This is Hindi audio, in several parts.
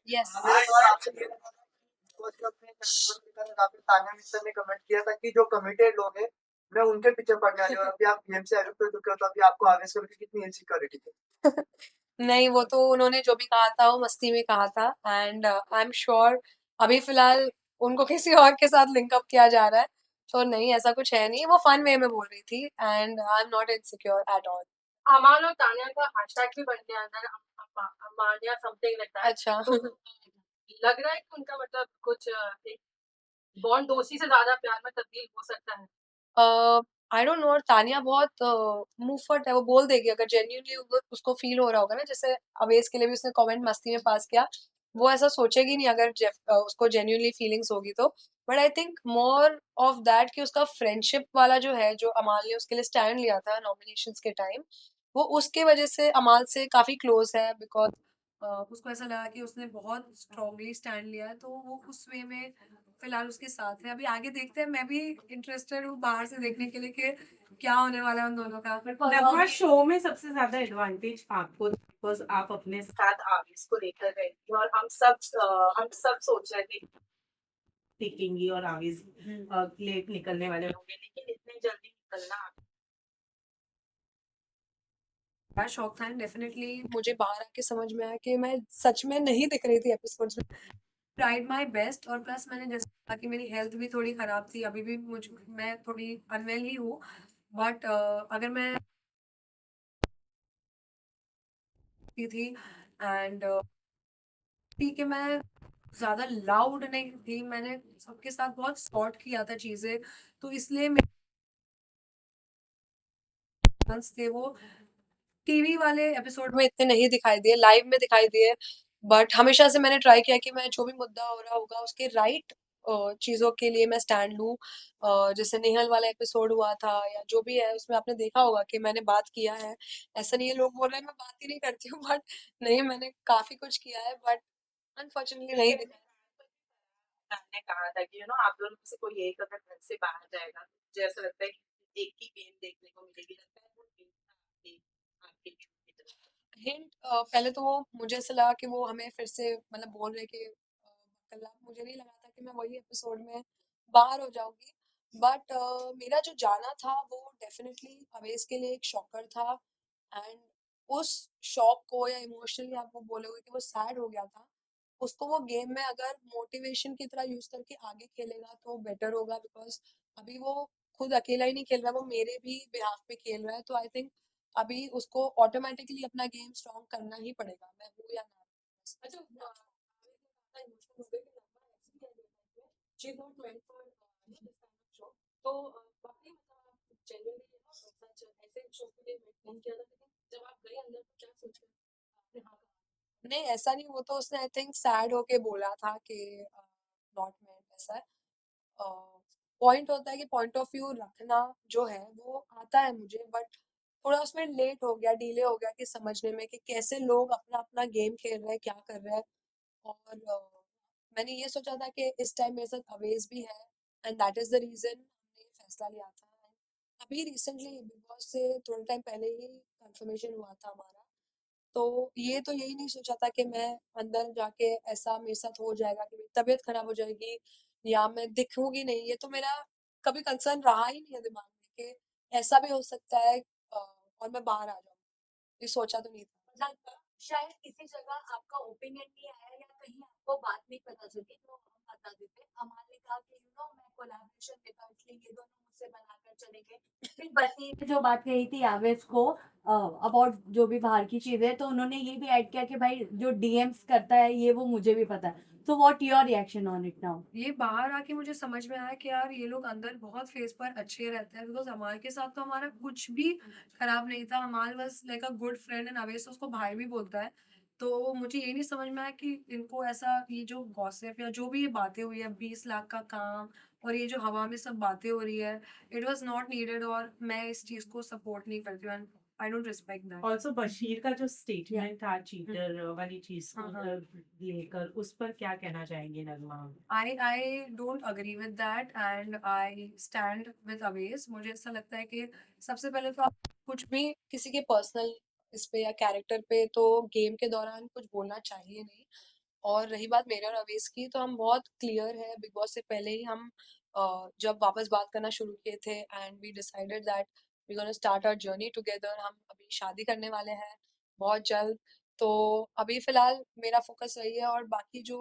यस। और आपसे ये उसको अपने काफी तान्या मिस्टर ने कमेंट किया था कि जो कमिटेड लोग हैं मैं उनके पीछे पड़ने वाली हूँ और अभी आप गेम से एडिक्ट हो चुके हो तो अभी आपको आवेश करके कितनी इनसिक्योरिटी है। नहीं, वो तो उन्होंने जो भी कहा था वो मस्ती में कहा था, एंड आई एम श्योर अभी फिलहाल उनको किसी और के साथ लिंक अप किया जा रहा है, तो नहीं ऐसा कुछ है नहीं, वो फन वे में बोल रही थी, and I am not insecure at all. अमाल और तान्या का हैशटैग भी बन गया अंदर, अमान्या समथिंग लाइक दैट। अच्छा। तो लग रहा है कि उनका मतलब कुछ एक बॉन्ड दोस्ती से ज्यादा प्यार में तब्दील हो सकता है। आई डोंट नो, और तानिया बहुत मुंहफट है, वो बोल देगी अगर जेन्युइनली उसको फील हो रहा होगा ना, जैसे अवेज के लिए भी उसने कमेंट मस्ती में पास किया, वो ऐसा सोचेगी नहीं अगर उसको जेन्युइनली फीलिंग्स होगी तो। But I think more of that कि उसका फ्रेंडशिप वाला जो है, जो अमाल ने उसके लिए स्टैंड लिया था नॉमिनेशंस के टाइम, वो उसके वजह से अमाल से काफी क्लोज है, बिकॉज उसको ऐसा लगा कि उसने बहुत स्ट्रांगली स्टैंड लिया है, तो वो उस वे में फिलहाल उसके साथ है। अभी आगे देखते हैं, मैं भी इंटरेस्टेड हूँ बाहर से देखने के लिए कि क्या होने वाला है उन दोनों का। नगमा शो में सबसे ज्यादा एडवांटेज आपको, बिकॉज आप अपने साथ आवेश को लेकर गए थे और हम सब सोच रहे थे टिकेंगी और आवेश लेट निकलने वाले होंगे, लेकिन इतने जल्दी निकलना बड़ा शौक था, एंड डेफिनेटली मुझे बाहर आके समझ में आया कि मैं सच में नहीं दिख रही थी एपिसोड्स में। ट्राइड माई बेस्ट, और प्लस मैंने जैसे कहा कि मेरी हेल्थ भी थोड़ी खराब थी, अभी भी मैं थोड़ी अनवेल ही हूँ, बट अगर मैं थी, एंड ठीक है, मैं ज्यादा लाउड नहीं थी, मैंने सबके साथ बहुत सॉर्ट किया था चीजें, तो इसलिए मेरे fans थे वो टीवी वाले एपिसोड में इतने नहीं दिखाई दिए, लाइव में दिखाई दिए। बट हमेशा से मैंने ट्राई किया कि मैं जो भी मुद्दा हो रहा होगा उसके राइट चीजों के लिए मैं स्टैंड लूं। जैसे नेहल वाला एपिसोड हुआ था, या जो भी है उसमें आपने देखा होगा कि मैंने बात किया है। ऐसा नहीं है लोग बोल रहे हैं मैं बात ही नहीं करती हूँ, बट नहीं, मैंने काफी कुछ किया है, बट अनफॉर्चुनेटली नहीं दिखा। ने कहा था कि आप दोनों में से कोई एक अगर घर से बाहर जाएगा तो मुझे ऐसा लगता है कि एक ही गेम देखने को मिलेगी, लगता है वो गेम आपके गेम की तरफ। हिंट, पहले तो वो मुझे ऐसा लगा कि वो हमें फिर से मतलब बोल रहे कि कल, मुझे नहीं लगा था कि मैं वही एपिसोड में बाहर हो जाऊंगी, बट मेरा जो जाना था वो डेफिनेटली अवेज के लिए एक शॉकर था, एंड उस शॉक को, या इमोशनली आप वो बोलोगे कि वो सैड हो गया था, उसको वो गेम में अगर मोटिवेशन की तरह यूज करके आगे खेलेगा तो बेटर होगा, बिकॉज अभी वो खुद अकेला ही नहीं खेल रहा, वो मेरे भी बिहाफ पे खेल रहा है, तो आई थिंक अभी उसको ऑटोमेटिकली अपना गेम स्ट्रॉन्ग करना ही पड़ेगा, मैं हूँ या ना हूँ। अच्छा, इमोशनल हो गई कि लगभग ऐसी कह देता है कि she is not meant for this kind of show. तो वाकई मतलब आप जेन्युइनली सच ऐसे शो के लिए वेट नहीं किया था, लेकिन जब आप गए अंदर तो क्या सोच कर आपने हाँ कहा? नहीं, ऐसा नहीं, वो तो उसने आई थिंक सैड होके बोला था कि नॉट मेंट, ऐसा है। पॉइंट होता है कि पॉइंट ऑफ व्यू रखना जो है वो आता है मुझे, बट थोड़ा उसमें लेट हो गया, डिले हो गया कि समझने में कि कैसे लोग अपना अपना गेम खेल रहे हैं, क्या कर रहे हैं। और मैंने ये सोचा था कि इस टाइम मेरे साथ अवेज भी है, and that is the reason हमने ये फैसला लिया था। अभी रिसेंटली बिग बॉस से थोड़े टाइम पहले ही कंफर्मेशन हुआ था हमारा, तो ये तो यही नहीं सोचा था कि मैं अंदर जाके ऐसा मेरे साथ हो जाएगा कि मेरी तबीयत खराब हो जाएगी या मैं दिखूंगी नहीं, ये तो मेरा कभी कंसर्न रहा ही नहीं है दिमाग में कि ऐसा भी हो सकता है और मैं बाहर आ जाऊँ, ये सोचा तो नहीं था। मतलब शायद किसी जगह आपका ओपिनियन नहीं आया या कहीं आपको बात नहीं पता चली तो हम बता देते। अमान ने कहा कि मैं कोलैबोरेशन देता हूँ इसलिए ये दोनों मुझसे बनाकर चले गए। फिर बसी ने जो बात कही थी आवेश को अबाउट जो भी बाहर की चीजें, तो उन्होंने ये भी ऐड किया कि भाई जो डीएम्स करता है ये वो मुझे भी पता है। तो what your reaction on it now? ये बाहर आके मुझे समझ में आया कि यार ये लोग अंदर बहुत फेस पर अच्छे रहते हैं, बिकॉज हमारे के साथ तो हमारा कुछ भी खराब नहीं था, हमारे बस like a good friend and अवेस उसको भाई भी बोलता है। तो मुझे ये नहीं समझ में आया कि इनको ऐसा, ये जो गॉसिप या जो भी ये बातें हुई है 20 लाख का काम, और ये जो हवा में सब बातें हो रही है, इट वॉज नॉट नीडेड, और मैं इस चीज को सपोर्ट नहीं करती हूँ, I don't respect that. Also Bashir का जो स्टेटमेंट था चीटर वाली चीज को हाँ। लेकर, उस पर क्या कहना चाहेंगे नगमा? I don't agree with that, and I stand with Aways। मुझे ऐसा लगता है कि सबसे पहले तो आप कुछ भी किसी के पर्सनल इस पे या कैरेक्टर पे, तो गेम के दौरान कुछ बोलना चाहिए नहीं। और रही बात मेरे और अवेश की, तो हम बहुत क्लियर है, बिग बॉस से पहले ही हम जब वापस बात करना शुरू किए थे, and we decided that we gonna start our journey together. हम अभी शादी करने वाले हैं बहुत जल्द। तो अभी फिलहाल मेरा फोकस वही है, और बाकी जो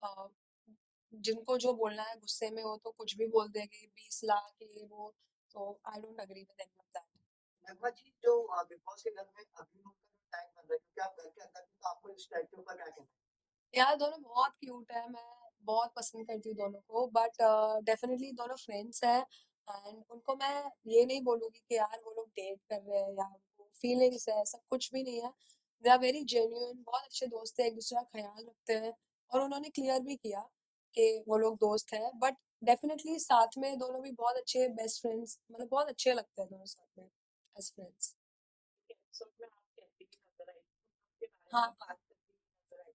अ, जिनको जो बोलना है गुस्से में, वो तो कुछ भी बोल देंगे, 20 लाख ये वो। तो I don't agree with any of that. Nagma ji, जो बिग बॉस के घर में अभिनव का जो टैग बन रहा है, क्योंकि आप घर के अंदर हैं, तो आपको इस टैग के ऊपर क्या कहना है? यार दोनों बहुत क्यूट है, मैं बहुत पसंद करती हूँ दोनों को, बट डेफिनेटली दोनों फ्रेंड्स हैं। एंड उनको मैं ये नहीं बोलूँगी कि यार वो लोग डेट कर रहे हैं या उनको फीलिंग्स है, ऐसा कुछ भी नहीं है। दे आर वेरी जेन्युइन, बहुत अच्छे दोस्त हैं, एक दूसरे का ख्याल रखते हैं। और उन्होंने क्लियर भी किया कि वो लोग दोस्त हैं, बट डेफिनेटली साथ में दोनों भी बहुत अच्छे बेस्ट फ्रेंड्स, मतलब बहुत अच्छे लगते हैं दोनों साथ में एज फ्रेंड्स। एपिसोड में आप कहती भी नजर आई, आपके बारे हाँ, में बात करती भी नजर आई,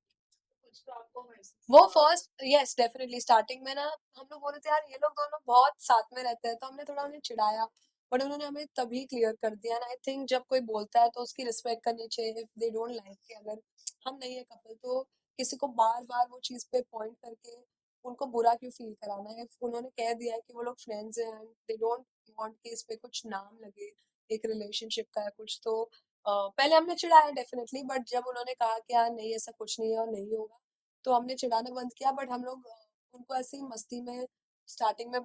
कुछ तो आपको महसूस वो हुआ। फर्स्ट, यस डेफिनेटली स्टार्टिंग में ना हम लोग बोल रहे थे यार ये लोग दोनों बहुत साथ में रहते हैं, तो हमने थोड़ा उन्हें चिढ़ाया, बट उन्होंने हमें तभी क्लियर कर दिया। एंड आई थिंक जब कोई बोलता है तो उसकी रिस्पेक्ट करनी चाहिए। इफ दे डोंट लाइक कि अगर हम नहीं है कपल, तो किसी को बार बार वो चीज पे पॉइंट करके उनको बुरा क्यों फील कराना है। If उन्होंने कह दिया है कि वो लोग फ्रेंड्स हैं एंड दे डोंट वांट कि इस पे कुछ नाम लगे एक रिलेशनशिप का या कुछ, तो पहले हमने चिढ़ाया डेफिनेटली, बट जब उन्होंने कहा कि यार नहीं ऐसा कुछ नहीं है और नहीं होगा, तो हमने चिढ़ाना बंद किया। बट हम लोग उनको ऐसे ही मस्ती में स्टार्टिंग में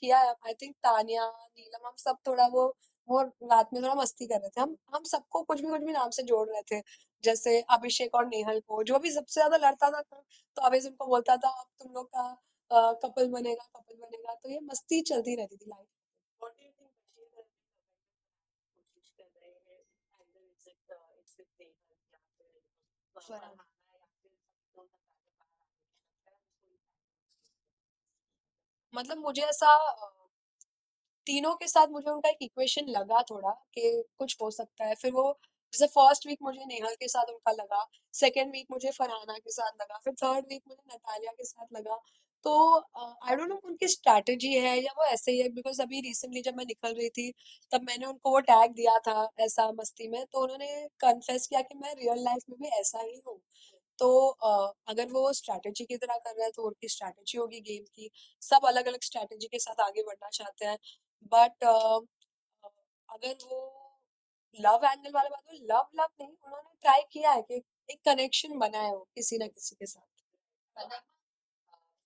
किया। आई थिंक तानिया, नीलम, हम सब थोड़ा वो रात में थोड़ा मस्ती कर रहे थे। हम सबको कुछ भी नाम से जोड़ रहे थे, जैसे अभिषेक और नेहल को, जो भी सबसे ज्यादा लड़ता था तो अवेश उनको बोलता था अब तुम लोग का कपल बनेगा, कपल बनेगा। तो ये मस्ती चलती रहती थी life. What do you think Bashir है कोशिश कर रहे हैं, and it's it's with Neha या फिर फरहान, फरहाना या फिर सब लोग नताजा बाहर आने के लगता है उसको मतलब मुझे ऐसा तीनों के साथ मुझे उनका एक इक्वेशन लगा थोड़ा कि कुछ हो सकता है। फिर वो जैसे फर्स्ट वीक मुझे नेहल के साथ उनका लगा, सेकेंड वीक मुझे फरहाना के साथ लगा, फिर थर्ड वीक मुझे नतालिया के साथ लगा। तो आई डोंट नो उनकी स्ट्रैटेजी है या वो ऐसे ही है, बिकॉज अभी रिसेंटली जब मैं निकल रही थी तब मैंने उनको वो टैग दिया था ऐसा मस्ती में, तो उन्होंने कन्फेस किया कि मैं रियल लाइफ में भी ऐसा ही हूँ। तो अगर वो स्ट्रैटेजी की तरह कर रहा है तो उनकी स्ट्रैटेजी होगी गेम की। सब अलग अलग स्ट्रैटेजी के साथ आगे बढ़ना चाहते हैं, बट अगर वो लव एंगल वाला बात हो, लव लव नहीं, उन्होंने ट्राई किया है कि एक कनेक्शन बनाए हो किसी ना किसी के साथ। पता है,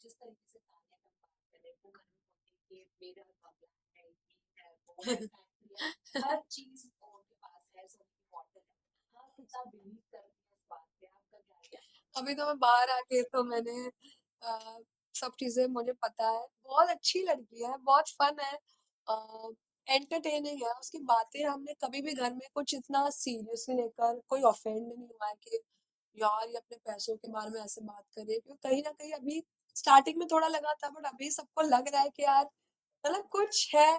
जिस तरीके से ताने का बात करें, वो घर में बोलती है कि मेरा मामला है, ये है, वो है, फैक्ट्री है, हर चीज उनके पास है, सब इम्पोर्टेंट है। हाँ, कितना बिलीव करती है इस बात पे, आपका क्या है? अभी तो मैं बाहर आके तो मैंने सब चीजें मुझे पता है। बहुत अच्छी लड़की है, बहुत फन है, एंटरटेनिंग है। उसकी बातें हमने कभी भी घर में कुछ इतना सीरियसली लेकर कोई ऑफेंड नहीं हुआ है कि यार ये अपने पैसों के बारे में ऐसे बात करे, क्योंकि कहीं ना कहीं अभी स्टार्टिंग में थोड़ा लगा था, बट अभी सबको लग रहा है कि यार मतलब कुछ है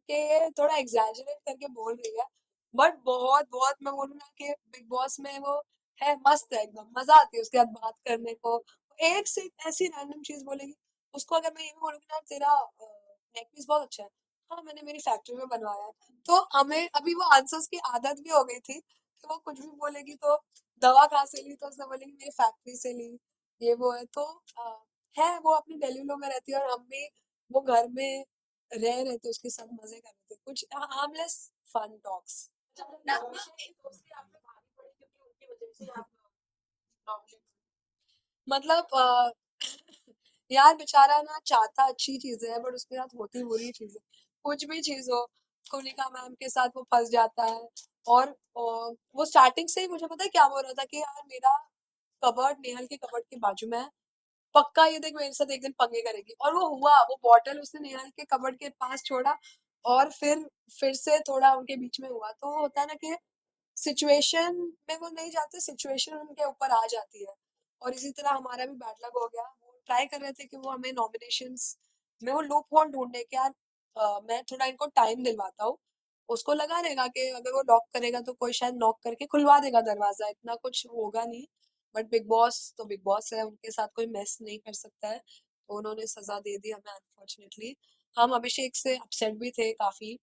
कि ये थोड़ा एग्जैजरेट करके बोल रही है। बट बहुत बहुत मैं बोलूँ ना कि बिग बॉस में वो है, मस्त है एकदम, मजा आती है उसके साथ बात करने को। एक से एक ऐसी रैंडम चीज बोलेगी। उसको अगर मैं ये भी बोलूंगी ना तेरा नेक पीस बहुत अच्छा है, हाँ मैंने मेरी फैक्ट्री में बनवाया है, तो हमें अभी वो आंसर्स की आदत भी हो गई थी कि वो कुछ भी बोलेगी तो दवा कहाँ से ली, तो उसने बोलेगी मेरी फैक्ट्री से ली, ये वो है। तो है वो अपनी डेली में रहती है, और हम भी वो घर में रह रहे थे उसके साथ, मजे कर रहे थे, कुछ हार्मलेस फन टॉक्स। अच्छा, अभिषेक की दोस्ती आप पे भारी पड़ी क्योंकि उनकी वजह से आप नॉमिनेट मतलब यार बेचारा ना चाहता अच्छी चीजें है, बट उसके साथ होती बुरी चीजें। कुछ भी चीज हो, कुनिका मैम के साथ वो फंस जाता है। और वो स्टार्टिंग से ही मुझे पता है क्या बोल रहा था कि यार मेरा कबर्ड नेहल के कबर्ड के बाजू में है, पक्का ये देख मेरे साथ एक दिन पंगे करेगी। और वो हुआ, वो बॉटल उसने नेहल के कबर्ड के पास छोड़ा, और फिर से थोड़ा उनके बीच में हुआ। तो वो होता है ना कि सिचुएशन में वो नहीं जाते, सिचुएशन उनके ऊपर आ जाती है। और इसी तरह हमारा भी बैड लक हो गया। वो ट्राई कर रहे थे कि वो हमें नॉमिनेशंस में वो लूप होल ढूंढने के, यार मैं थोड़ा इनको टाइम दिलवाता हूँ। उसको लगा रहेगा कि अगर वो लॉक करेगा तो कोई शायद नॉक करके खुलवा देगा दरवाजा, इतना कुछ होगा नहीं। बट बिग बॉस तो बिग बॉस है, उनके साथ कोई मेस नहीं कर सकता है, तो उन्होंने सजा दे दी हमें अनफॉर्चुनेटली। हम अभिषेक से अपसेट भी थे काफी,